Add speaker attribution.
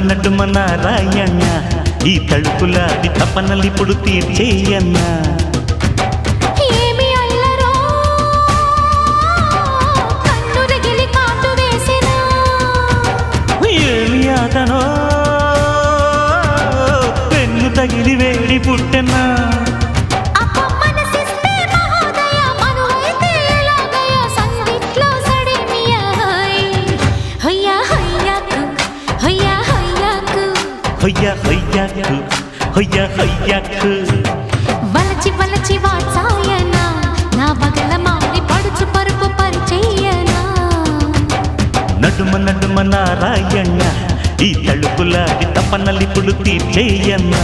Speaker 1: నడుమ నారాయణ ఈ తడుపులాడి తపనలిప్పుడు తీర్చేయన్నా అతనో పెన్ను తగిలి వేడి పుట్టెనా
Speaker 2: వలచి వలచి వాచాయనా నా బగల మారి పడుచు పరుపు పరిచయనా
Speaker 1: నడుమ నారాయణ ఈ తలుపులాడి తపనలిప్పుడు తీర్చేయన్నా